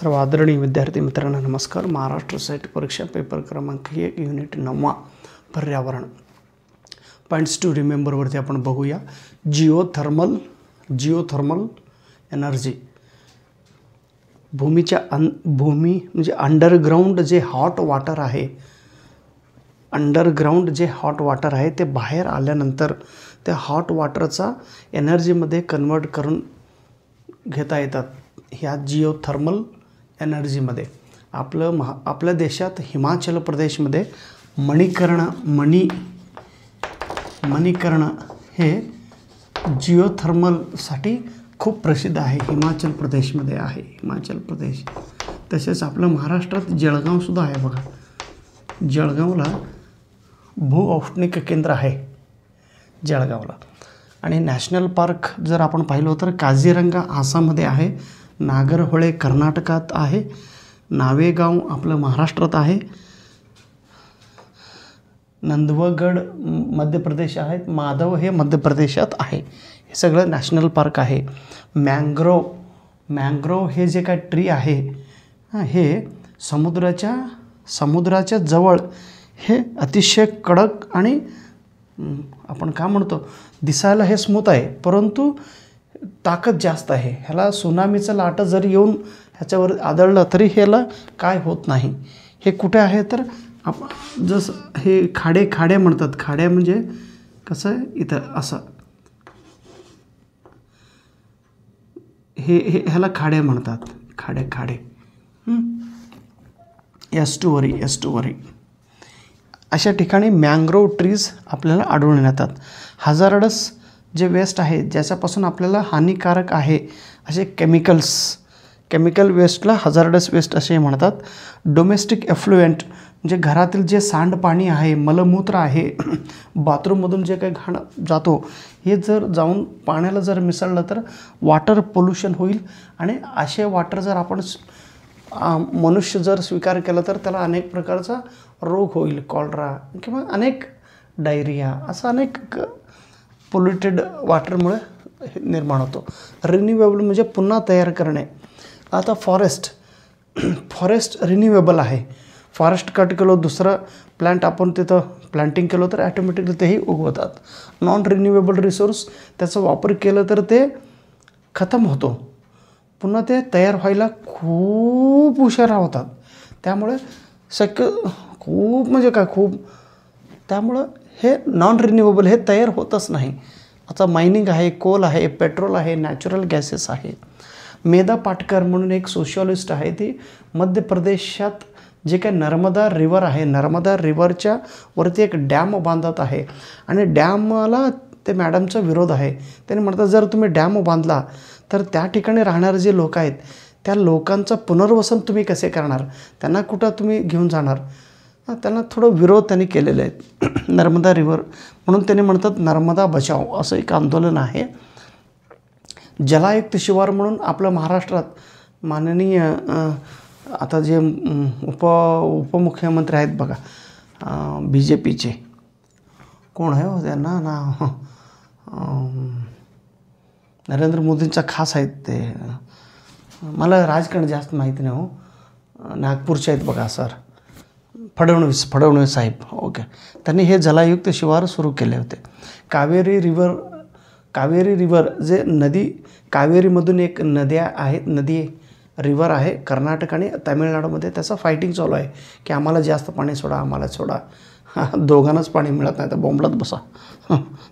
सर्व आदरणीय विद्यार्थी मित्रांनो नमस्कार. महाराष्ट्र साहित्य परीक्षा पेपर क्रमांक 1 युनिट 9 पर्यावरण पॉईंट्स टू रिमेंबरवरती आपण बघूया. Geothermal energy. भूमी म्हणजे अंडरग्राऊंड जे हॉट वॉटर आहे ते बाहेर आल्यानंतर त्या हॉट वॉटरचा एनर्जीमध्ये कन्वर्ट करून घेता येतात. ह्या जिओथर्मल एनर्जीमध्ये आपल्या देशात हिमाचल प्रदेशमध्ये मणिकर्ण हे जिओथर्मलसाठी खूप प्रसिद्ध आहे. हिमाचल प्रदेशमध्ये आहे. हिमाचल प्रदेश. तसेच आपल्या महाराष्ट्रात जळगावसुद्धा आहे बघा. जळगावला भूऔष्णिक केंद्र आहे जळगावला. आणि नॅशनल पार्क जर आपण पाहिलं तर काझीरंगा आसाममध्ये आहे, नागरहोळे कर्नाटकात आहे, नावेगाव आपलं महाराष्ट्रात आहे, नंदवगड मध्य प्रदेश आहेत, माधव हे मध्य प्रदेशात आहे. हे सगळं नॅशनल पार्क आहे. मँग्रोव हे जे काय ट्री आहे हे समुद्राच्या जवळ हे अतिशय कडक आणि आपण काय म्हणतो दिसायला हे स्मूथ आहे, परंतु ताकद जास्त आहे. ह्याला सुनामीचं लाटा जरी येऊन ह्याच्यावर आदळलं तरी ह्याला काय होत नाही. हे कुठे आहे तर जसं हे खाडे म्हणतात. खाड्या म्हणजे कसं आहे इथं असं ह्याला खाडे म्हणतात. खाडे एस्टुअरी अशा ठिकाणी मँग्रोव ट्रीज आपल्याला आढळून येतात. हजार्डस जे वेस्ट आहे ज्याच्यापासून आपल्याला हानिकारक आहे असे केमिकल वेस्टला हजार्डस वेस्ट असे म्हणतात. डोमेस्टिक एफ्लुएंट म्हणजे घरातील जे सांडपाणी आहे, मलमूत्र आहे, बाथरूममधून जे काही घाण जातो हे जर जाऊन पाण्याला जर मिसळलं तर वॉटर पोल्युशन होईल. आणि असे वॉटर जर आपण मनुष्य जर स्वीकार केला तर त्याला अनेक प्रकारचा रोग होईल. कॉलरा किंवा अनेक डायरिया असं अनेक पोल्युटेड वॉटरमुळे निर्माण होतो. रिन्युएबल म्हणजे पुन्हा तयार करणे. आता फॉरेस्ट रिन्युएबल आहे. फॉरेस्ट कट केलो दुसरं प्लांट आपण तिथं प्लांटिंग केलं तर ॲटोमॅटिकली तेही उगवतात. नॉन रिन्युएबल रिसोर्स त्याचा वापर केलं तर ते खतम होतो. पुन्हा ते तयार व्हायला खूप उशिरा होतात. त्यामुळे त्यामुळं हे नॉन रिन्युएबल हे तयार होतच नाही. आता मायनिंग आहे, कोल आहे, पेट्रोल आहे, नॅचरल गॅसेस आहे. मेधा पाटकर म्हणून एक सोशलिस्ट आहे. ती मध्य प्रदेशात जे काही नर्मदा रिव्हर आहे, नर्मदा रिव्हरच्या वरती एक डॅम बांधत आहे. आणि डॅमला ते मॅडमचा विरोध आहे. त्यांनी म्हणतात जर तुम्ही डॅम बांधला तर त्या ठिकाणी राहणारे जे लोक आहेत त्या लोकांचं पुनर्वसन तुम्ही कसे करणार, त्यांना कुठं तुम्ही घेऊन जाणार. त्यांना थोडं विरोध त्यांनी केलेले आहेत. नर्मदा रिव्हर म्हणून त्यांनी म्हणतात नर्मदा बचाव असं एक आंदोलन आहे. जलायुक्त शिवार म्हणून आपल्या महाराष्ट्रात माननीय आता जे उपमुख्यमंत्री आहेत बघा BJPचे कोण आहे हो त्यांना नाव नरेंद्र मोदींचा खास आहेत ते. मला राजकारण जास्त माहिती नाही हो. नागपूरचे आहेत बघा सर फडणवीस साहेब. ओके. त्यांनी हे जलायुक्त शिवार सुरू केले होते. कावेरी रिव्हर जे नदी कावेरीमधून एक नदी रिव्हर आहे कर्नाटक आणि तामिळनाडूमध्ये. त्याचं फायटिंग चालू आहे की आम्हाला जास्त पाणी सोडा, आम्हाला सोडा. दोघांनाच पाणी मिळत नाही तर बोंबलत बसा.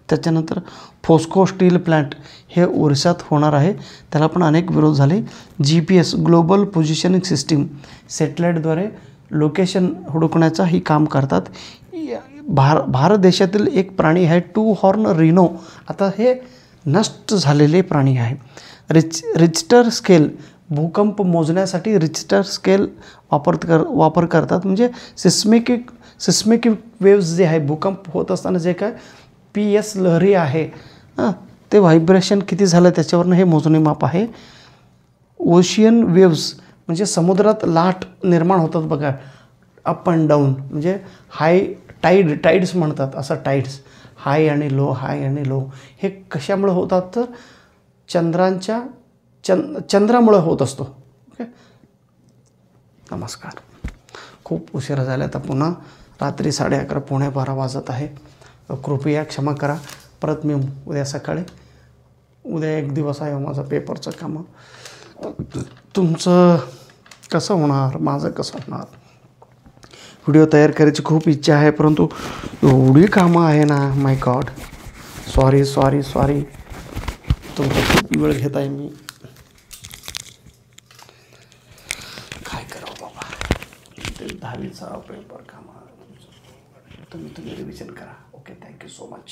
त्याच्यानंतर फोस्को स्टील प्लांट हे ओरिसात होणार आहे. त्याला पण अनेक विरोध झाले. GPS ग्लोबल पोझिशनिंग सिस्टीम सॅटेलाईटद्वारे लोकेशन हुडकण्याचा ही काम करतात. भारत देशातील एक प्राणी आहे टू हॉर्न रिनो. आता हे नष्ट झालेले प्राणी आहे. रिच्टर स्केल भूकंप मोजण्यासाठी रिच्टर स्केल वापर करतात. म्हणजे सिस्मिक वेव्स जे आहे भूकंप होत असताना जे काय PS लहरी आहे ते व्हायब्रेशन किती झालं त्याच्यावरनं हे मोजणी माप आहे. ओशियन वेव्स म्हणजे समुद्रात लाट निर्माण होतात बघा अप अँड डाऊन म्हणजे टाईड्स म्हणतात. असं टाईड्स हाय आणि लो हे कशामुळे होतात तर चंद्रामुळे होत असतो. ओके. नमस्कार. खूप उशिरा झाला आता पुन्हा रात्री 11:30 11:45 वाजत आहे. कृपया क्षमा करा. परत मी उद्या सकाळी उद्या एक दिवस आहे माझा पेपरचं काम. तुमचं कसं होणार, माझं कसं होणार. व्हिडिओ तयार करायची खूप इच्छा आहे परंतु एवढी कामं आहे ना, माय गॉड. सॉरी. तुमचा खूप वेळ घेत आहे मी. काय करावं बाबा. 10वीचा पेपर कामा तुम्ही रिव्हिजन करा. Okay, thank you so much.